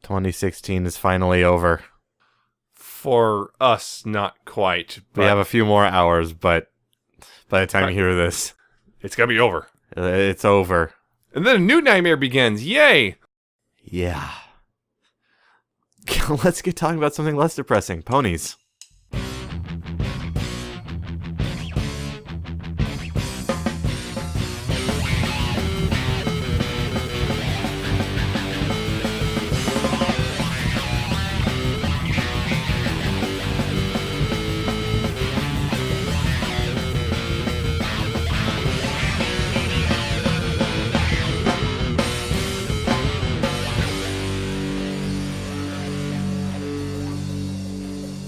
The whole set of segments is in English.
2016 is finally over. For us, not quite. We have a few more hours, but by the time you hear this, it's gonna be over. It's over. And then a new nightmare begins. Yay! Yeah. Let's get talking about something less depressing. Ponies.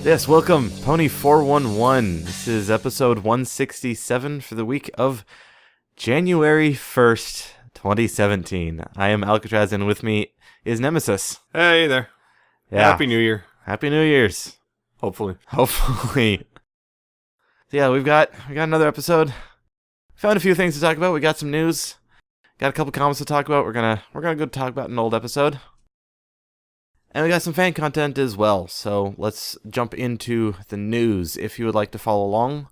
Yes, welcome, Pony 411. This is episode 167 for the week of January 1st, 2017. I am Alca7raz, and with me is Nemesis. Hey there. Yeah. Happy New Year. Happy New Year's. Hopefully. So yeah, we got another episode. Found a few things to talk about. We got some news. Got a couple comments to talk about. We're gonna go talk about an old episode. And we got some fan content as well, so let's jump into the news. If you would like to follow along,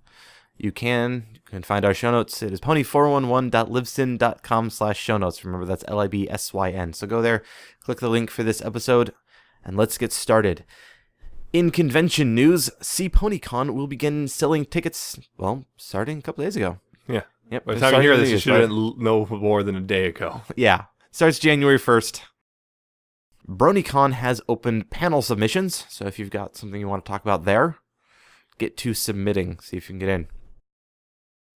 you can find our show notes. It is pony411.libsyn.com/show notes. Remember, that's LIBSYN. So go there, click the link for this episode, and let's get started. In convention news, CPonyCon will begin selling tickets, well, starting a couple days ago. Yeah. Yep. By the time you hear this, you should know more than a day ago. Yeah. Starts January 1st. BronyCon has opened panel submissions, so if you've got something you want to talk about there, get to submitting, see if you can get in.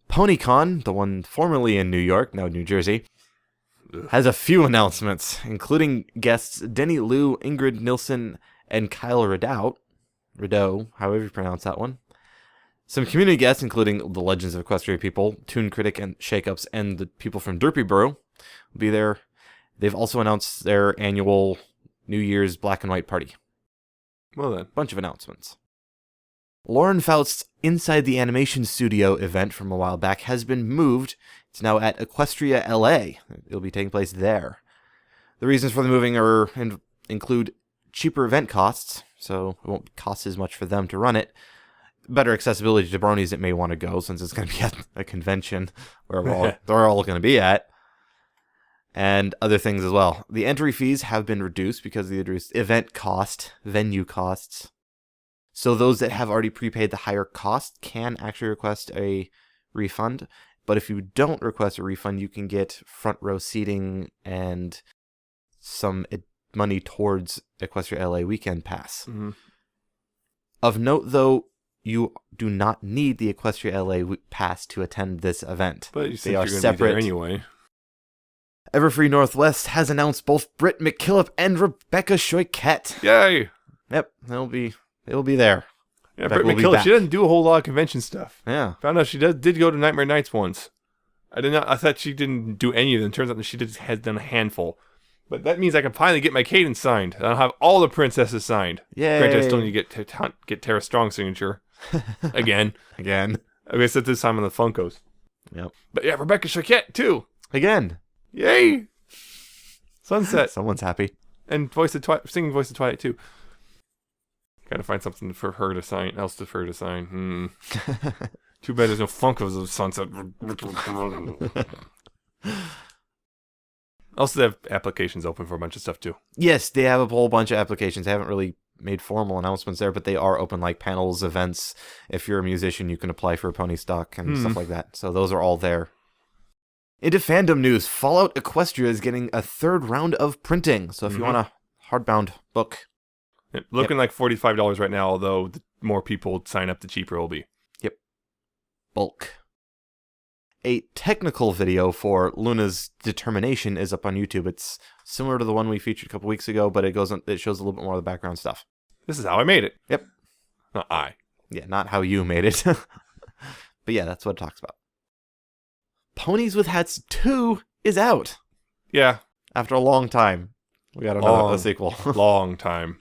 PonyCon, the one formerly in New York, now New Jersey, has a few announcements, including guests Denny Liu, Ingrid Nilsson, and Kyle Rideau, however you pronounce that one. Some community guests, including the Legends of Equestria people, Toon Critic and Shakeups, and the people from Derpy Brew, will be there. They've also announced their annual New Year's Black and White Party. Well then. Bunch of announcements. Lauren Faust's Inside the Animation Studio event from a while back has been moved. It's now at Equestria LA. It'll be taking place there. The reasons for the moving include cheaper event costs, so it won't cost as much for them to run it. Better accessibility to bronies that may want to go, since it's going to be at a convention where they're all going to be at. And other things as well. The entry fees have been reduced because of the reduced venue costs. So those that have already prepaid the higher cost can actually request a refund. But if you don't request a refund, you can get front row seating and some money towards Equestria LA Weekend Pass. Mm-hmm. Of note, though, you do not need the Equestria LA Pass to attend this event. But you said you're going to be there anyway. Everfree Northwest has announced both Britt McKillop and Rebecca Choiquette. Yay! Yep, they'll be there. Yeah, Britt McKillop, she doesn't do a whole lot of convention stuff. Yeah. Found out she did go to Nightmare Nights once. I thought she didn't do any of them. Turns out that she has done a handful. But that means I can finally get my cadence signed. I'll have all the princesses signed. Yay! Granted, I still need to get Tara Strong's signature. Again. I guess at this time on the Funkos. Yep. But yeah, Rebecca Choiquette, too. Again. Yay! Sunset. Someone's happy. And singing Voice of Twilight, too. Gotta find something for her to sign, Too bad there's no Funkos of Sunset. Also, they have applications open for a bunch of stuff, too. Yes, they have a whole bunch of applications. They haven't really made formal announcements there, but they are open, like panels, events. If you're a musician, you can apply for a pony stock and stuff like that. So those are all there. Into fandom news, Fallout Equestria is getting a third round of printing. So if you want a hardbound book. Looking like $45 right now, although the more people sign up, the cheaper it will be. Yep. Bulk. A technical video for Luna's Determination is up on YouTube. It's similar to the one we featured a couple weeks ago, but it shows a little bit more of the background stuff. This is how I made it. Yep. Not I. Yeah, not how you made it. But yeah, that's what it talks about. Ponies with Hats 2 is out. Yeah. After a long time. We got a sequel. Long time.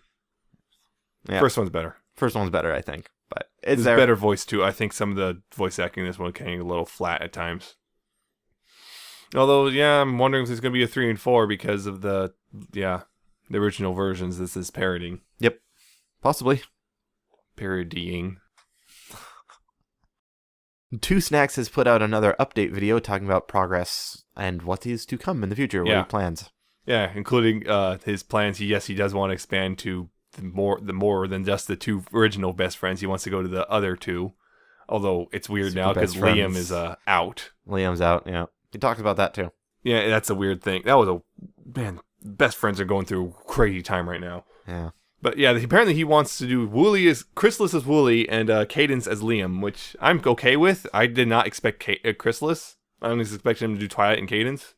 Yeah. First one's better. First one's better, I think. But it's better voice, too. I think some of the voice acting in this one came a little flat at times. Although, yeah, I'm wondering if there's going to be a 3 and 4 because of the the original versions this is parodying. Yep. Possibly. Parodying. Two Snacks has put out another update video talking about progress and what is to come in the future, what he plans. Yeah, including his plans. He does want to expand to the more than just the two original best friends. He wants to go to the other two. Although it's weird now because Liam is out. Liam's out, yeah. He talked about that too. Yeah, that's a weird thing. That was best friends are going through a crazy time right now. Yeah. But yeah, apparently he wants to do Chrysalis as Wooly and Cadence as Liam, which I'm okay with. I did not expect Chrysalis. I was expecting him to do Twilight and Cadence,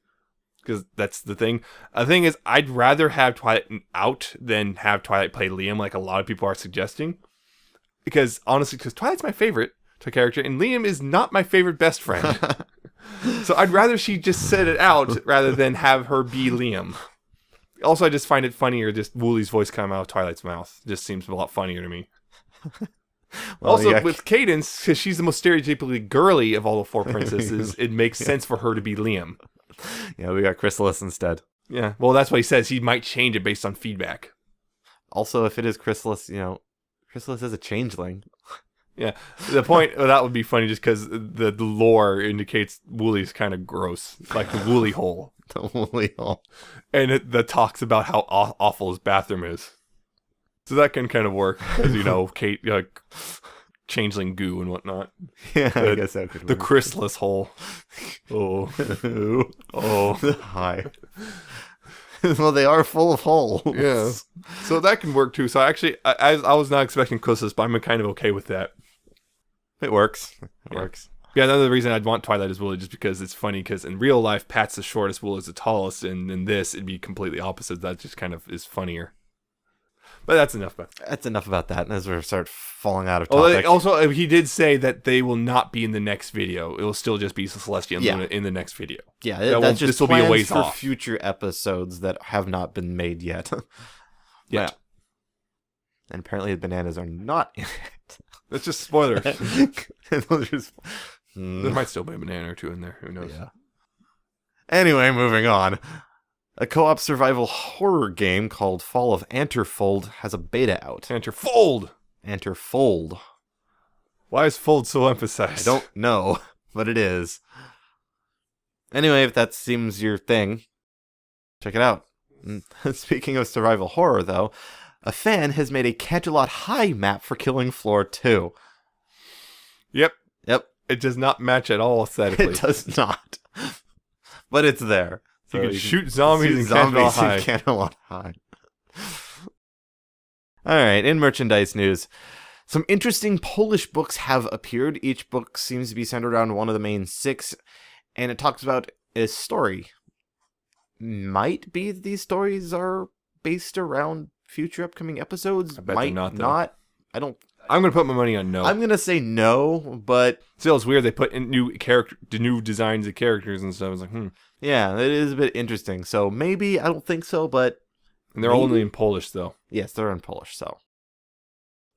because that's the thing. The thing is, I'd rather have Twilight out than have Twilight play Liam, like a lot of people are suggesting. Because honestly, Twilight's my favorite character, and Liam is not my favorite best friend. So I'd rather she just set it out rather than have her be Liam. Also, I just find it funnier, just Woolie's voice come out of Twilight's mouth. It just seems a lot funnier to me. With Cadence, because she's the most stereotypically girly of all the four princesses, it makes sense for her to be Liam. Yeah, we got Chrysalis instead. Yeah, well, that's what he says. He might change it based on feedback. Also, if it is Chrysalis, Chrysalis is a changeling. Yeah, the point of that would be funny just because the lore indicates Woolie's kind of gross, like the Woolie hole. The Woolie hole. And that talks about how awful his bathroom is. So that can kind of work, as you know, Kate, changeling goo and whatnot. Yeah, I guess that could work. The Chrysalis hole. Oh. Oh. Hi. Well, they are full of holes. Yeah. So that can work too. So actually, I was not expecting Chrysalis, but I'm kind of okay with that. It works. It works. Yeah, another reason I'd want Twilight as Wooly just because it's funny, because in real life, Pat's the shortest, Wooly's the tallest, and in this, it'd be completely opposite. That just kind of is funnier. But that's enough about that. That's enough about that, as we start falling out of topic. Also, he did say that they will not be in the next video. It will still just be Celestia and Luna in the next video. Yeah, that's just this will be a ways off. Future episodes that have not been made yet. Yeah. And apparently the bananas are not in it. That's just spoilers. There might still be a banana or two in there. Who knows? Yeah. Anyway, moving on. A co-op survival horror game called Fall of Anterfold has a beta out. Anterfold! Anterfold. Why is fold so emphasized? I don't know, but it is. Anyway, if that seems your thing, check it out. Speaking of survival horror, though, a fan has made a Canterlot High map for Killing Floor 2. Yep. Yep. It does not match at all aesthetically. It does not. But it's there. So you can shoot zombies in Canterlot High. Alright, in merchandise news. Some interesting Polish books have appeared. Each book seems to be centered around one of the main 6, and it talks about a story. Might be these stories are based around future upcoming episodes. I bet Might they're not, though. Not. I don't. I'm gonna put my money on no. I'm gonna say no, but still, it's weird they put in new designs of characters and stuff. It's like, Yeah, it is a bit interesting. So maybe I don't think so, but and they're only in Polish though. Yes, they're in Polish. So,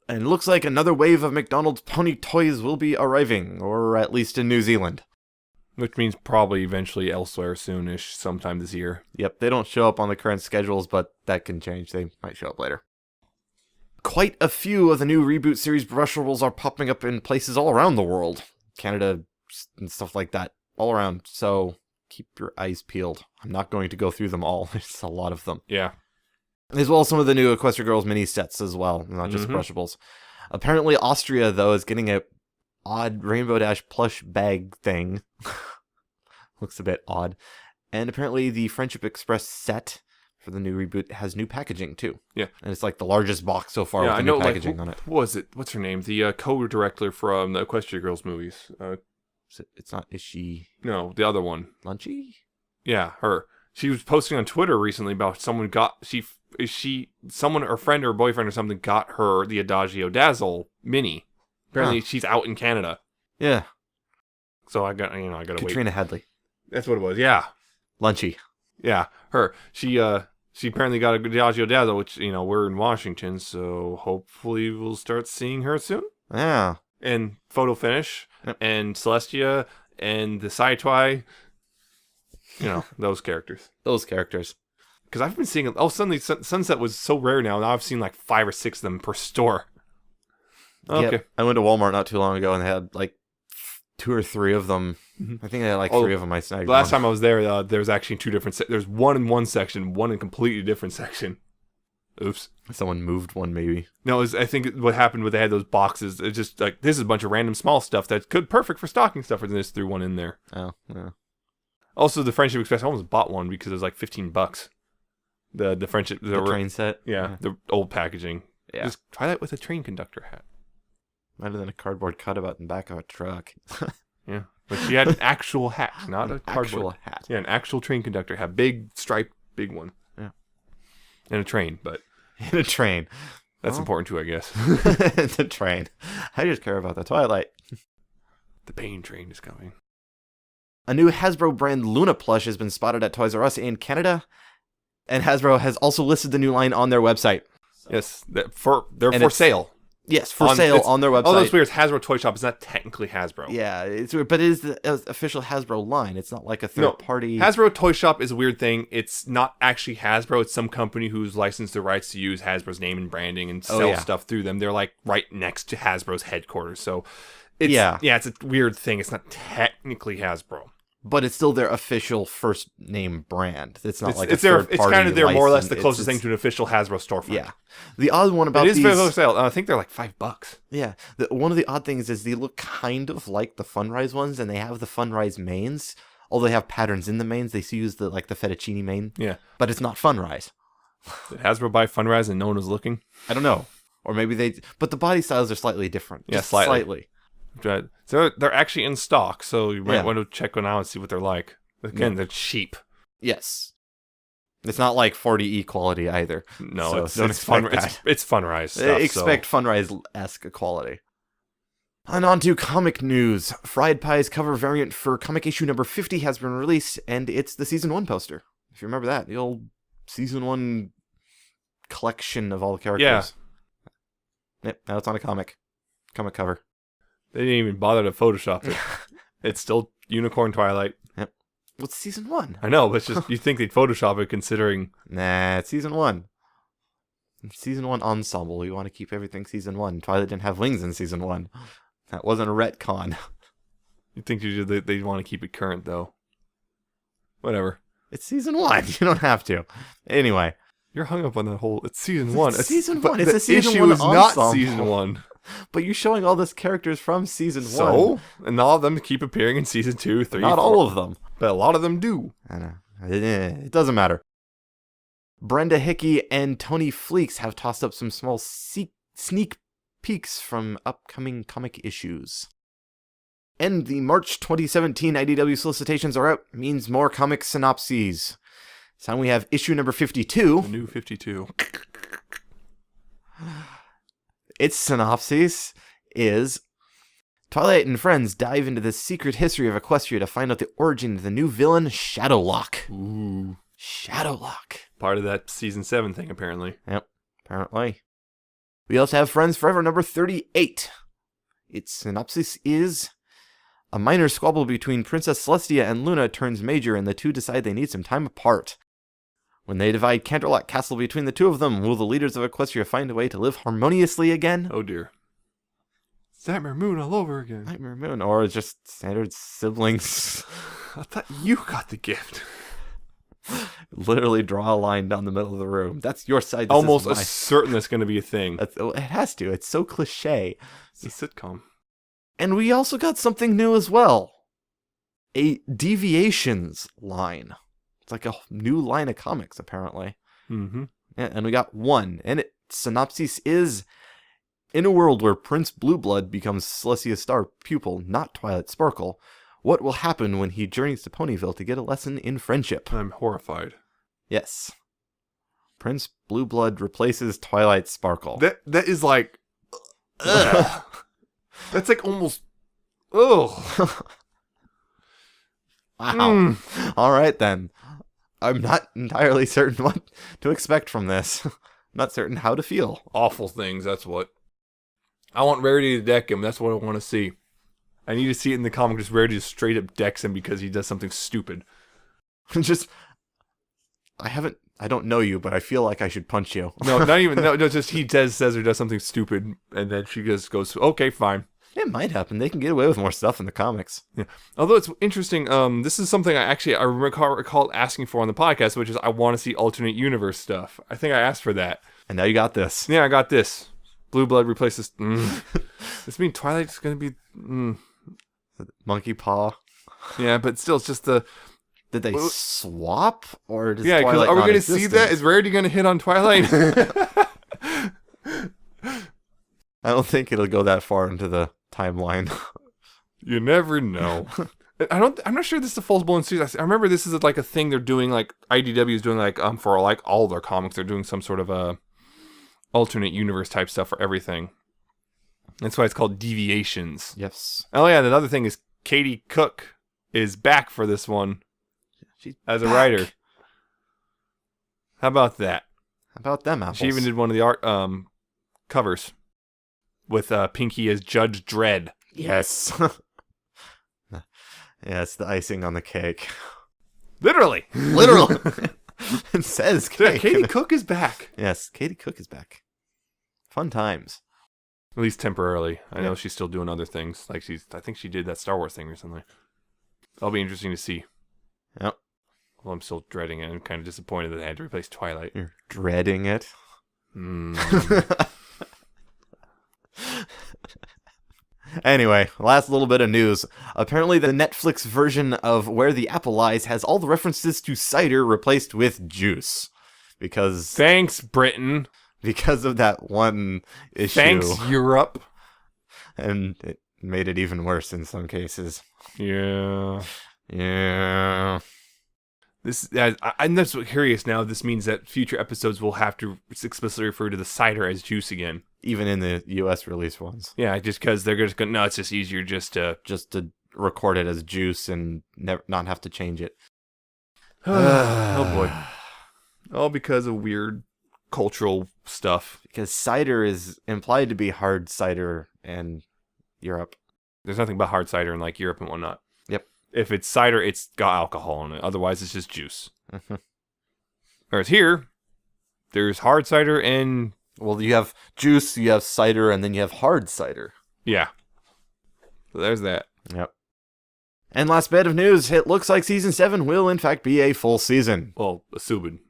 and it looks like another wave of McDonald's Pony toys will be arriving, or at least in New Zealand. Which means probably eventually elsewhere soonish, sometime this year. Yep, they don't show up on the current schedules, but that can change. They might show up later. Quite a few of the new reboot series brushables are popping up in places all around the world. Canada and stuff like that. All around. So keep your eyes peeled. I'm not going to go through them all. There's a lot of them. Yeah. As well as some of the new Equestria Girls mini sets as well. Not just brushables. Apparently Austria, though, is getting a odd Rainbow Dash plush bag thing. Looks a bit odd. And apparently the Friendship Express set for the new reboot has new packaging too. Yeah. And it's like the largest box so far with the new packaging on it. What was it? What's her name? The co-director from the Equestria Girls movies. It's not, is she... No, the other one. Lunchy? Yeah, her. She was posting on Twitter recently about someone someone, her friend or boyfriend or something got her the Adagio Dazzle mini. Apparently she's out in Canada. Yeah. So I gotta wait. Katrina Hadley. That's what it was, yeah. Lunchy. Yeah, her. She apparently got a Adagio Dazzle, which, we're in Washington, so hopefully we'll start seeing her soon. Yeah. And Photo Finish, and Celestia, and the Saitwai. Those characters. Those characters. Because I've been seeing... Oh, suddenly Sunset was so rare now. Now I've seen like 5 or 6 of them per store. Okay. Yep. I went to Walmart not too long ago, and they had like 2 or 3 of them. I think they had like 3 of them. I snagged Last one. time I was there, there's actually 2 different... There's one in one section, one in a completely different section. Oops. Someone moved one, maybe. No, I think what happened when they had those boxes, it's just like, this is a bunch of random small stuff that's perfect for stocking stuffers, and they just threw one in there. Oh, yeah. Also, the Friendship Express, I almost bought one because it was like $15. The Friendship... The train set? Yeah, the old packaging. Yeah. Just try that with a train conductor hat. Better than a cardboard cutout in the back of a truck. Yeah. But she had an actual hat, not a cardboard. Actual hat. Yeah, an actual train conductor hat. Big, striped, big one. Yeah. And a train, but... In a train. That's important too, I guess. It's a train. I just care about the Twilight. The pain train is coming. A new Hasbro brand Luna plush has been spotted at Toys R Us in Canada, and Hasbro has also listed the new line on their website. Yes, they're for sale. Yes, for sale on their website. Oh, that's weird. Hasbro Toy Shop is not technically Hasbro. Yeah, it's weird, but it is the official Hasbro line. It's not like a third party. Hasbro Toy Shop is a weird thing. It's not actually Hasbro. It's some company who's licensed the rights to use Hasbro's name and branding and sell stuff through them. They're like right next to Hasbro's headquarters. So, it's a weird thing. It's not technically Hasbro. But it's still their official first name brand. It's not like it's a third party. It's kind of their more or less the license. closest thing to an official Hasbro storefront. Yeah. The odd one about it is these... for sale. I think they're like $5. Yeah. One of the odd things is they look kind of like the Funrise ones, and they have the Funrise mains. Although they have patterns in the mains, they use the fettuccine mane. Yeah. But it's not Funrise. Did Hasbro buy Funrise and no one was looking? I don't know. Or maybe they... But the body styles are slightly different. Yeah, Just slightly. So they're actually in stock, so you might want to check one out and see what they're like. Again, they're cheap. Yes. It's not like 40E quality either. No, so it's Funrise stuff. Expect Funrise-esque quality. And on to comic news. Fried Pie's cover variant for comic issue number 50 has been released, and it's the Season 1 poster. If you remember that, the old Season 1 collection of all the characters. Yeah. Yep, now it's on a comic cover. They didn't even bother to Photoshop it. It's still Unicorn Twilight. Yep. Well, it's Season 1. I know, but it's just, you think they'd Photoshop it considering... Nah, it's Season 1. It's Season 1 ensemble. We want to keep everything Season 1. Twilight didn't have wings in Season 1. That wasn't a retcon. You'd think they'd want to keep it current, though. Whatever. It's Season 1. You don't have to. Anyway. You're hung up on that whole... It's Season 1. It's Season 1. It's a Season 1 issue is not ensemble. Season 1. But you're showing all those characters from Season 1. So? And all of them keep appearing in Season 2, 3, Not 4. all of them. But a lot of them do. I know. It doesn't matter. Brenda Hickey and Tony Fleeks have tossed up some small sneak peeks from upcoming comic issues. And the March 2017 IDW solicitations are out. Means more comic synopses. This time we have issue number 52. The new 52. Its synopsis is... Twilight and friends dive into the secret history of Equestria to find out the origin of the new villain, Shadowlock. Ooh. Shadowlock. Part of that Season 7 thing, apparently. Yep, apparently. We also have Friends Forever number 38. Its synopsis is... A minor squabble between Princess Celestia and Luna turns major, and the two decide they need some time apart. When they divide Canterlot Castle between the two of them, will the leaders of Equestria find a way to live harmoniously again? Oh dear. It's Nightmare Moon all over again. Nightmare Moon, or just standard siblings. I thought you got the gift. Literally draw a line down the middle of the room. That's your side. Almost certain that's going to be a thing. It has to. It's so cliche. It's a sitcom. And we also got something new as well. A Deviations line. It's like a new line of comics, apparently. Mm-hmm. Yeah, and we got one. And its synopsis is... In a world where Prince Blueblood becomes Celestia's star pupil, not Twilight Sparkle, what will happen when he journeys to Ponyville to get a lesson in friendship? I'm horrified. Yes. Prince Blueblood replaces Twilight Sparkle. That is like... Ugh. That's like almost... Ugh. Wow. All right, then. I'm not entirely certain what to expect from this. I'm not certain how to feel. Awful things, that's what. I want Rarity to deck him. That's what I want to see. I need to see it in the comic. Just Rarity just straight up decks him because he does something stupid. Just... I haven't I don't know you, but I feel like I should punch you. No, not even. No, just he says or does something stupid, and then she just goes, "Okay, fine." It might happen. They can get away with more stuff in the comics. Yeah. Although it's interesting, this is something I recall asking for on the podcast, which is I want to see alternate universe stuff. I think I asked for that. And now you got this. Yeah, I got this. Blue Blood replaces. This means Twilight's going to be. Monkey paw. Yeah, but still, it's just the. Did they swap? Or does Yeah, Twilight are we going to non-existent? see that? Is Rarity going to hit on Twilight? I don't think it'll go that far into the timeline. You never know. I'm not sure this is a full blown series. I remember this is like a thing they're doing. Like IDW is doing like for like all their comics. They're doing some sort of a alternate universe type stuff for everything. That's why it's called Deviations. Yes. Oh yeah, and another thing is Katie Cook is back for this one. She's as back. a writer. How about that? How about them apples? She even did one of the art covers with Pinky as Judge Dredd. Yes. Yeah, it's the icing on the cake. Literally. Literally. It says cake. Katie Cook is back. Yes, Katie Cook is back. Fun times. At least temporarily. I Yeah. know she's still doing other things. Like I think she did that Star Wars thing recently. That'll be interesting to see. Yep. Well, I'm still dreading it. I'm kind of disappointed that they had to replace Twilight. You're dreading it. Anyway, last little bit of news. Apparently the Netflix version of Where the Apple Lies has all the references to cider replaced with juice. Thanks, Britain. Because of that one issue. Thanks, Europe. And it made it even worse in some cases. Yeah. Yeah. I'm just curious now. This means that future episodes will have to explicitly refer to the cider as juice again. Even in the US release ones. Yeah, just because they're just going, no, it's just easier just to record it as juice and not have to change it. Oh boy. All because of weird cultural stuff. Because cider is implied to be hard cider in Europe. There's nothing but hard cider in like Europe and whatnot. Yep. If it's cider, it's got alcohol in it. Otherwise, it's just juice. Mm-hmm. Whereas here, there's hard cider and... Well, you have juice, you have cider, and then you have hard cider. Yeah. So there's that. Yep. And last bit of news, it looks like Season 7 will in fact be a full season. Well, assuming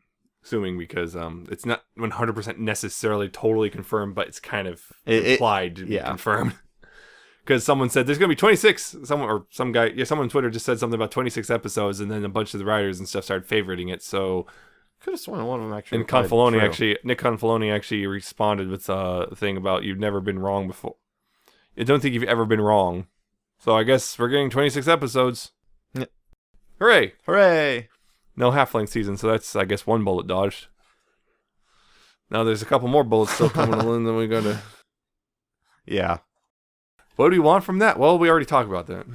because it's not 100% necessarily totally confirmed, but it's kind of implied to be confirmed. Because someone said there's going to be 26. Some guy on Twitter just said something about 26 episodes, and then a bunch of the writers and stuff started favoriting it. So could have sworn one of them actually. And Nick Confalone actually responded with a thing about you've never been wrong before. I don't think you've ever been wrong. So I guess we're getting 26 episodes. Yeah. Hooray! Hooray! No half-length season, so that's, I guess, one bullet dodged. Now there's a couple more bullets still coming in, then we gotta... Yeah. What do we want from that? Well, we already talked about that.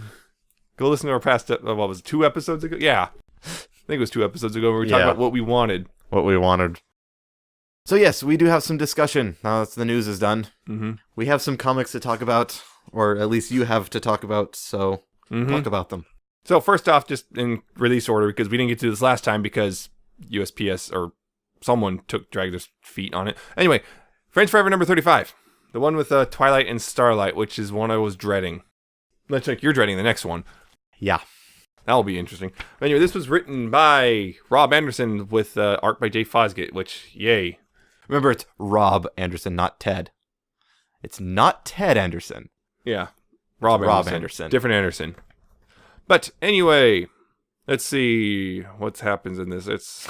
Go listen to our past, what was it, 2 episodes ago? Yeah. I think it was 2 episodes ago where we talked about what we wanted. What we wanted. So yes, we do have some discussion now that the news is done. Mm-hmm. We have some comics to talk about, or at least you have to talk about, so talk about them. So first off, just in release order, because we didn't get to this last time because USPS or someone dragged their feet on it. Anyway, Friends Forever number 35. The one with Twilight and Starlight, which is one I was dreading. Let's think you're dreading the next one. Yeah. That'll be interesting. Anyway, this was written by Rob Anderson with art by Jay Fosgate, which, yay. Remember, it's Rob Anderson, not Ted. It's not Ted Anderson. Yeah. Rob Anderson. Different Anderson. But anyway, let's see what happens in this.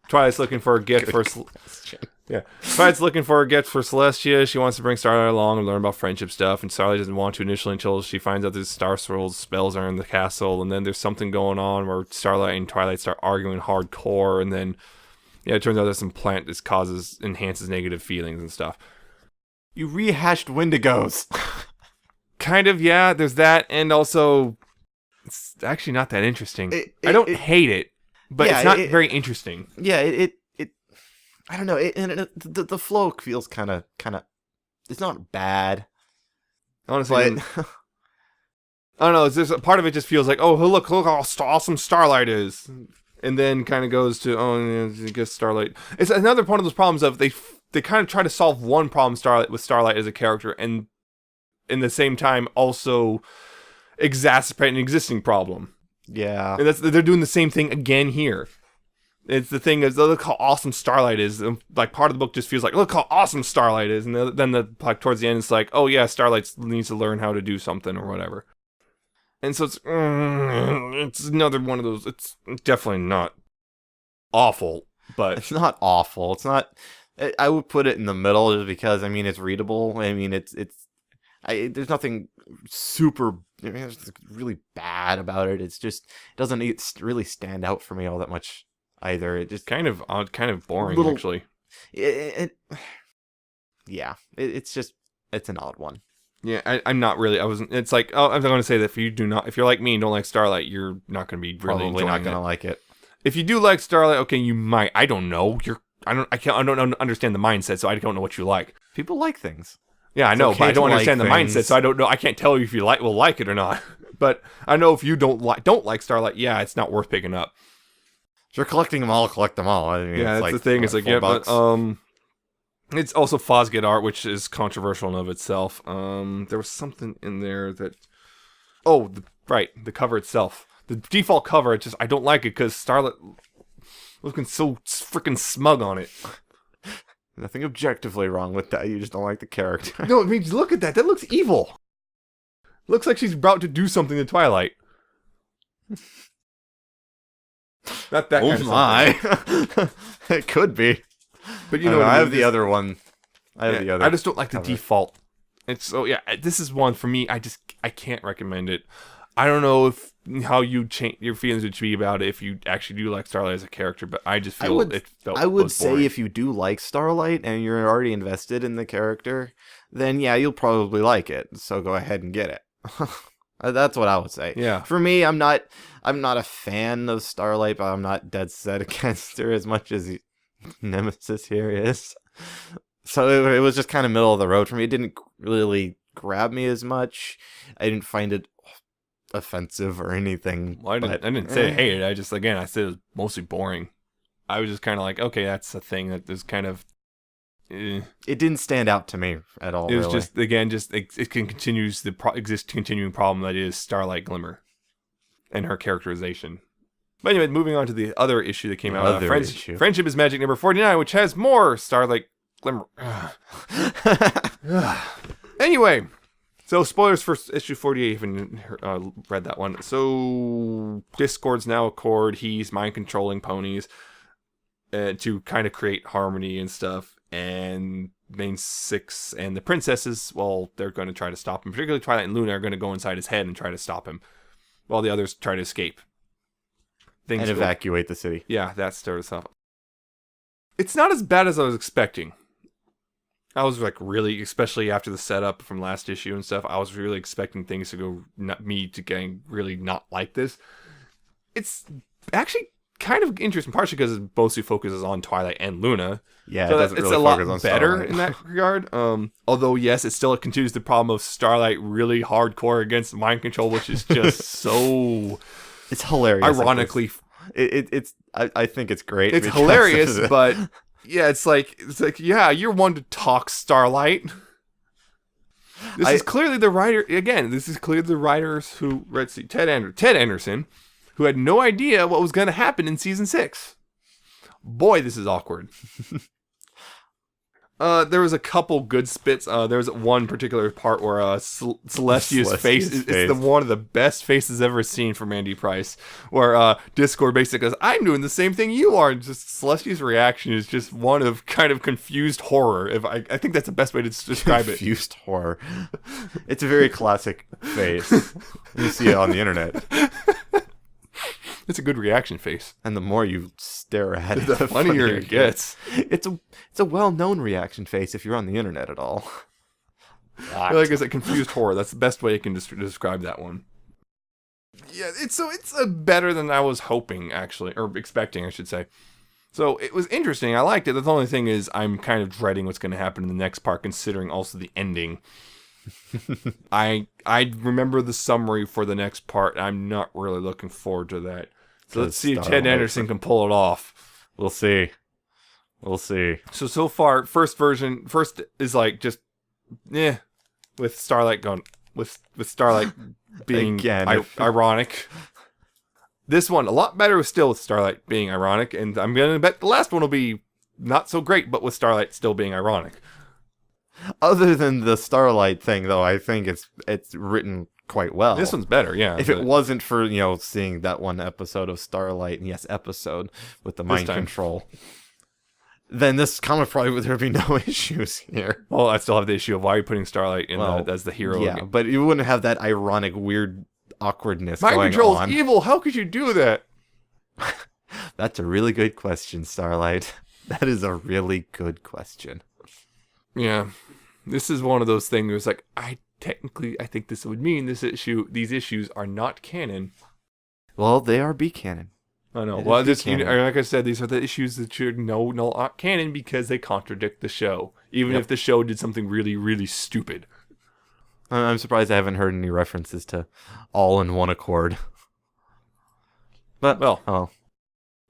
Twilight's looking for a gift for... Twilight's looking for a gift for Celestia. She wants to bring Starlight along and learn about friendship stuff, and Starlight doesn't want to initially until she finds out there's Star Swirl's spells are in the castle, and then there's something going on where Starlight and Twilight start arguing hardcore, and then it turns out there's some plant that enhances negative feelings and stuff. You rehashed Wendigos. Kind of, yeah, there's that, and also it's actually not that interesting. I don't hate it, but it's not very interesting. Yeah, I don't know. The flow feels kind of. It's not bad, honestly. But, I don't know. There's a part of it just feels like, oh, look how awesome Starlight is. And then kind of goes to, I guess Starlight. It's another one of those problems of they kind of try to solve one problem with Starlight as a character, and in the same time also exacerbate an existing problem. Yeah. And they're doing the same thing again here. It's the thing is, look how awesome Starlight is. Like, part of the book just feels like, look how awesome Starlight is. And then like towards the end, it's like, oh yeah, Starlight needs to learn how to do something or whatever. And so it's another one of those. It's definitely not awful, but It's not awful. It's not. I would put it in the middle just because, I mean, it's readable. I mean, there's nothing super, there's really bad about it. It's just, it doesn't really stand out for me all that much either. It just kind of odd, kind of boring, actually. Yeah, it's an odd one. Yeah, I'm not really. I wasn't. It's like, oh, I'm going to say that if you're like me and don't like Starlight, you're not going to be really Probably not going to it. like it. If you do like Starlight, okay, you might. I don't know. I don't understand the mindset, so I don't know what you like. People like things. Yeah, I know, okay but I don't understand like the things. mindset, so I don't know. I can't tell you if you will like it or not. But I know if you don't like Starlight, yeah, it's not worth picking up. If you're collecting them all, collect them all. I mean, Yeah, that's like, the thing. It's like, yeah, $4. but it's also Fosgate art, which is controversial in of itself. There was something in there that, the cover itself, the default cover. It's just I don't like it because Starlight looking so freaking smug on it. Nothing objectively wrong with that. You just don't like the character. No, I mean, look at that. That looks evil. Looks like she's about to do something to Twilight. Not that. Oh kind of my! It could be. But you know, I have the other one. I just don't like the cover. default. It's so this is one for me. I can't recommend it. I don't know how you change your feelings would be about it if you actually do like Starlight as a character, but I just feel I would say boring. if you do like Starlight and you're already invested in the character, then yeah, you'll probably like it. So go ahead and get it. That's what I would say. Yeah. For me, I'm not a fan of Starlight, but I'm not dead set against her as much as Nemesis here is. So it was just kind of middle of the road for me. It didn't really grab me as much. I didn't find it offensive or anything. Well, I didn't say I hated it. I said it was mostly boring. I was just kind of like, okay, that's a thing that is kind of. It didn't stand out to me at all. It was really. it continues the continuing problem that is Starlight Glimmer, and her characterization. But anyway, moving on to the other issue that came out. Friendship is Magic number 49, which has more Starlight Glimmer. Anyway, so spoilers for issue 48 if you haven't read that one. So Discord's now a Cord. He's mind controlling ponies to kind of create harmony and stuff. And Main Six and the princesses, well, they're going to try to stop him. Particularly Twilight and Luna are going to go inside his head and try to stop him, while the others try to escape. And evacuate the city. Yeah, that starts off. It's not as bad as I was expecting. I was like really, especially after the setup from last issue and stuff, I was really expecting things to go, getting really not like this. It's actually kind of interesting, partially because Bosu focuses on Twilight and Luna. Yeah, so it doesn't it's really a lot focus on better Starlight. in that regard. Although, yes, it still continues the problem of Starlight really hardcore against mind control, which is just so... It's hilarious. Ironically... I think it's great. It's hilarious, but... Yeah, it's like, yeah, you're one to talk, Starlight. This is clearly the writer, again, this is clearly the writers who, Ted Anderson, who had no idea what was going to happen in season 6. Boy, this is awkward. There was a couple good spits. There was one particular part where Celestia's face is one of the best faces ever seen from Andy Price, where Discord basically goes, I'm doing the same thing you are. And just Celestia's reaction is just one of kind of confused horror. I think that's the best way to describe it. Confused horror. It's a very classic face. You see it on the internet. It's a good reaction face. And the more you stare at it, the funnier it gets. It's a well-known reaction face if you're on the internet at all. Like it's a confused horror. That's the best way I can describe that one. Yeah, it's better than I was hoping, actually, or expecting, I should say. So it was interesting. I liked it. The only thing is I'm kind of dreading what's going to happen in the next part, considering also the ending. I remember the summary for the next part. I'm not really looking forward to that. So let's see if Ted Anderson can pull it off. We'll see. So far, first is like just, with Starlight going, with Starlight being Again, ironic. This one, a lot better still with Starlight being ironic, and I'm going to bet the last one will be not so great, but with Starlight still being ironic. Other than the Starlight thing, though, I think it's written quite well. This one's better, yeah. If it wasn't for, seeing that one episode of Starlight, and yes, episode, with the mind control, then this comic probably would there be no issues here. Well, I still have the issue of why you're putting Starlight as the hero. Yeah, but you wouldn't have that ironic, weird awkwardness going on. Mind control is evil. How could you do that? That's a really good question, Starlight. That is a really good question. Yeah. This is one of those things where it's like, I think this would mean these issues are not canon. Well, they are B canon. I know. Well, like I said, these are the issues that should not canon because they contradict the show. Even if the show did something really, really stupid. I'm surprised I haven't heard any references to All in One Accord. But,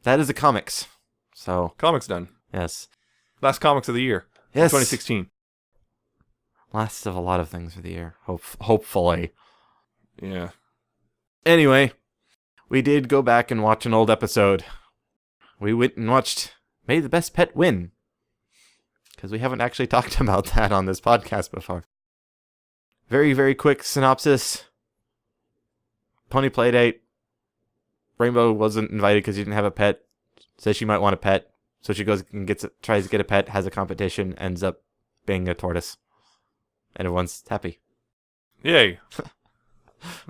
that is the comics. So comics done. Yes. Last comics of the year. Yes. 2016. Last of a lot of things for the year. Hopefully. Yeah. Anyway, we did go back and watch an old episode. We went and watched May the Best Pet Win. Because we haven't actually talked about that on this podcast before. Very, very quick synopsis. Pony Playdate. Rainbow wasn't invited because she didn't have a pet. Says she might want a pet. So she goes and tries to get a pet, has a competition, ends up being a tortoise. And everyone's happy. Yay.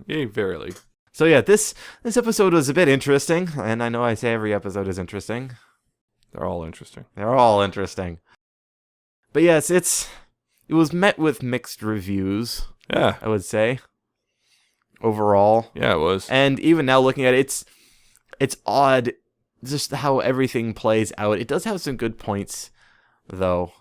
Yay, verily. So yeah, this episode was a bit interesting. And I know I say every episode is interesting. They're all interesting. But yes, it was met with mixed reviews. Yeah. I would say. Overall. Yeah, it was. And even now looking at it, it's odd just how everything plays out. It does have some good points, though.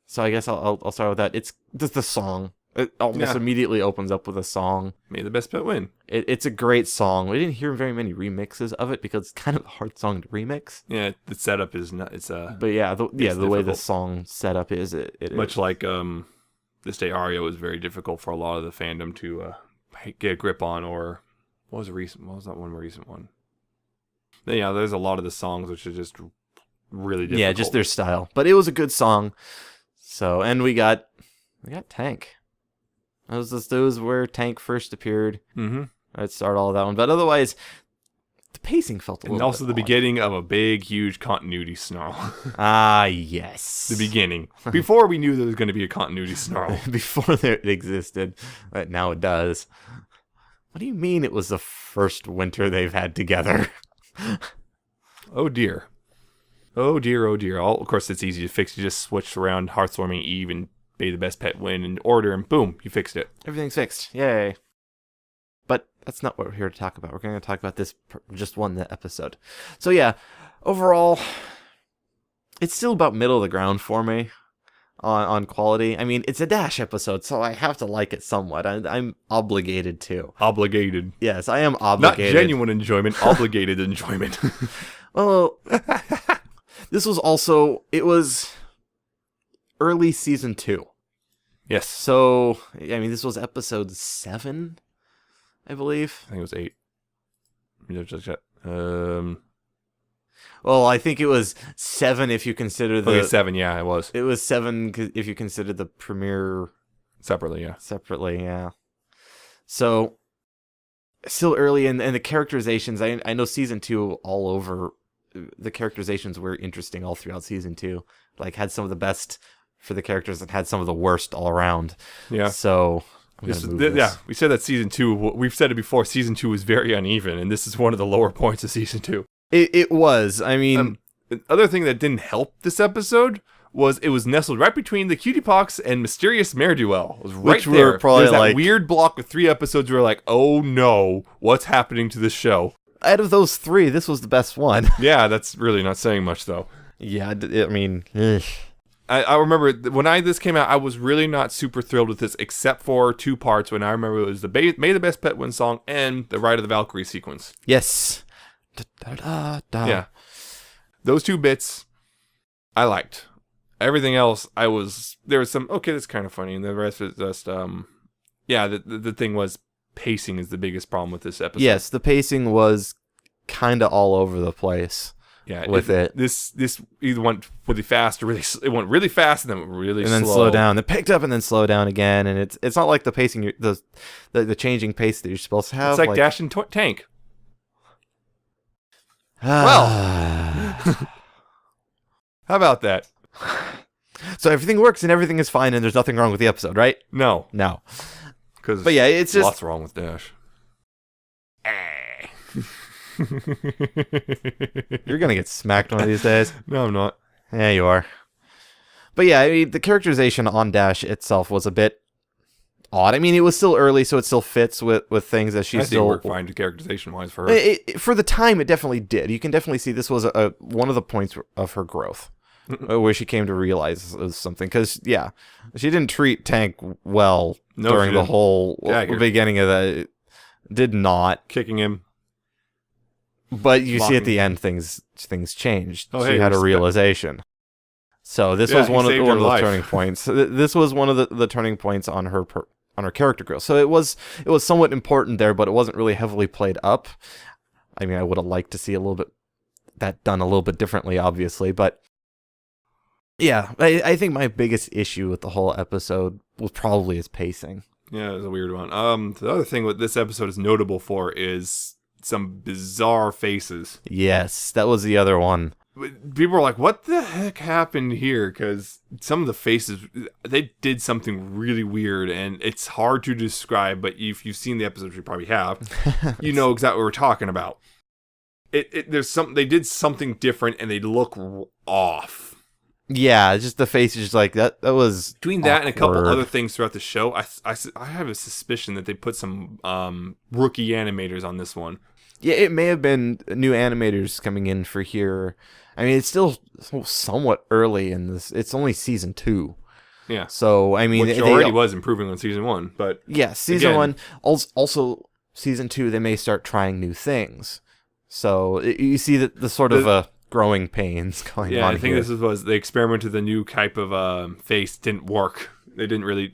So I guess I'll start with that. It's just the song. It almost immediately opens up with a song. May the Best Pet Win. It's a great song. We didn't hear very many remixes of it because it's kind of a hard song to remix. Yeah, the setup is not. But yeah, the way the song setup is, it much is. Like This Day Aria was very difficult for a lot of the fandom to get a grip on. Or what was that one recent one? Yeah, there's a lot of the songs which are just really difficult. Yeah, just their style. But it was a good song. So, and we got Tank. Those where Tank first appeared. Mm-hmm. I'd start all of that one. But otherwise, the pacing felt a little bit. And also the odd. beginning of a big, huge continuity snarl. Ah, yes. The beginning. Before we knew there was going to be a continuity snarl. Before it existed. But now it does. What do you mean it was the first winter they've had together? Oh dear. Oh dear, oh dear. Of course, it's easy to fix. You just switch around Heartwarming Eve and May the Best Pet Win in order, and boom, you fixed it. Everything's fixed. Yay. But that's not what we're here to talk about. We're going to talk about this just one episode. So yeah, overall, it's still about middle of the ground for me on quality. I mean, it's a Dash episode, so I have to like it somewhat. I'm obligated to. Obligated. Yes, I am obligated. Not genuine enjoyment, obligated enjoyment. Well, this was also, it was early season 2. Yes. So, I mean, this was episode 7, I believe. I think it was 8. Well, I think it was 7 if you consider the... Okay, 7, yeah, it was. It was 7 if you consider the premiere... Separately, yeah. So, still early, and the characterizations, I know season 2 all over, the characterizations were interesting all throughout season 2. Like, had some of the best for the characters and had some of the worst all around. Yeah. So... we said that season 2, we've said it before, season 2 was very uneven, and this is one of the lower points of season 2. It was. I mean... the other thing that didn't help this episode was it was nestled right between the Cutie Pox and Mysterious Mare Duel. It was right Which there. were probably There's that like... weird block of 3 episodes where we're like, oh no, what's happening to this show? Out of those 3, this was the best one. Yeah, that's really not saying much, though. Yeah, I mean... Ugh. I remember when this came out, I was really not super thrilled with this, except for 2 parts. When I remember it was the May the Best Pet Win song and the Ride of the Valkyrie sequence. Yes. Yeah. Those 2 bits I liked. Everything else there was some, okay, that's kind of funny, and the rest was just the thing was pacing is the biggest problem with this episode. Yes, the pacing was kind of all over the place. Yeah, with it. This either went really fast or it went really fast and then really slow. And then slow down. It picked up and then slow down again, and it's not like the pacing, the changing pace that you're supposed to have. It's like Dash and Tank. Well, how about that? So everything works and everything is fine and there's nothing wrong with the episode, right? No. But yeah, it's just lots wrong with Dash. You're gonna get smacked one of these days. No, I'm not. Yeah, you are. But yeah, I mean, the characterization on Dash itself was a bit odd. I mean, it was still early, so it still fits with things that she's still worked fine characterization-wise for her. For the time, it definitely did. You can definitely see this was one of the points of her growth, where she came to realize something. Because, yeah, she didn't treat Tank well during the whole beginning of the... Did not. Kicking him. But you see at the end, things changed. She had a realization. So this was one of the turning points. This was one of the turning points on her character growth. So it was somewhat important there, but it wasn't really heavily played up. I mean, I would have liked to see that done a little bit differently, obviously, but yeah, I think my biggest issue with the whole episode was probably his pacing. Yeah, it was a weird one. The other thing what this episode is notable for is some bizarre faces. Yes, that was the other one. People are like, what the heck happened here? Because some of the faces, they did something really weird, and it's hard to describe, but if you've seen the episode, which you probably have, you know exactly what we're talking about. They did something different, and they look off. Yeah, just the face is just like, that was between that and a couple other things throughout the show, I have a suspicion that they put some rookie animators on this one. Yeah, it may have been new animators coming in for here. I mean, it's still somewhat early in this. It's only season 2. Yeah. So, I mean... Which already was improving on season 1, but... Yeah, season 1. Also, season 2, they may start trying new things. So, you see the sort of growing pains going on here. Yeah, I think this was they experimented with a new type of face. Didn't work. They didn't really...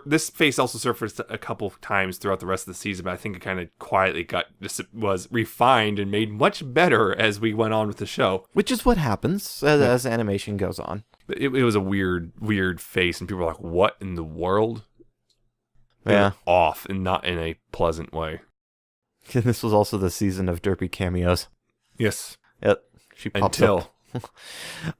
this face also surfaced a couple of times throughout the rest of the season, but I think it kind of quietly was refined and made much better as we went on with the show. Which is what happens as animation goes on. It was a weird face, and people were like, what in the world? Yeah. Off, and not in a pleasant way. This was also the season of derpy cameos. Yes. Yep. She popped up.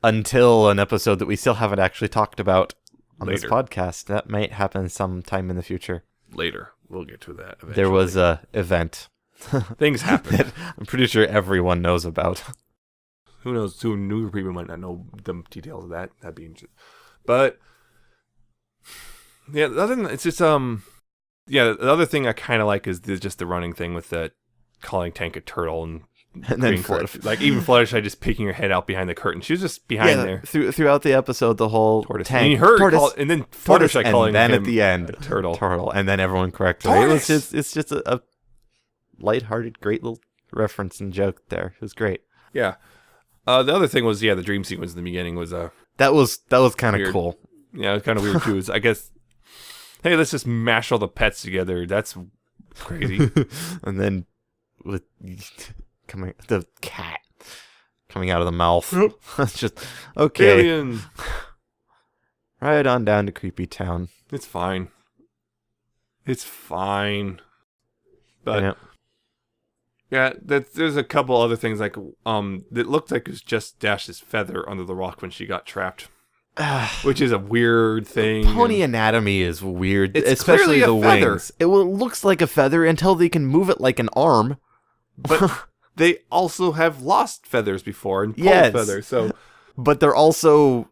Until an episode that we still haven't actually talked about on this podcast. That might happen sometime in the future. Later. We'll get to that eventually. There was a event. Things happen. That I'm pretty sure everyone knows about. Who knows? Who newer people might not know the details of that. That'd be interesting. But yeah, the other thing, it's just the other thing I kind of like is just the running thing with the calling Tank a turtle and then Fluttershy. Like even Fluttershy just peeking her head out behind the curtain. She was just behind there. Throughout the episode, the whole Tortoise. Tank, and you heard Tortoise, and then Fluttershy calling and then him at the end, turtle, and then everyone corrected her. It's just a lighthearted, great little reference and joke there. It was great. Yeah. The other thing was, the dream sequence in the beginning was that was kind of cool. Yeah, it was kind of weird too. I guess, hey, let's just mash all the pets together. That's crazy. And then with the cat coming out of the mouth. It's just okay. Alien. Right on down to Creepy Town. It's fine. It's fine. But yeah, there's a couple other things like that looked like it was just Dash's feather under the rock when she got trapped. Which is a weird thing. Pony anatomy is weird, especially the wings. It looks like a feather until they can move it like an arm. But they also have lost feathers before and pulled feathers. So, but they're also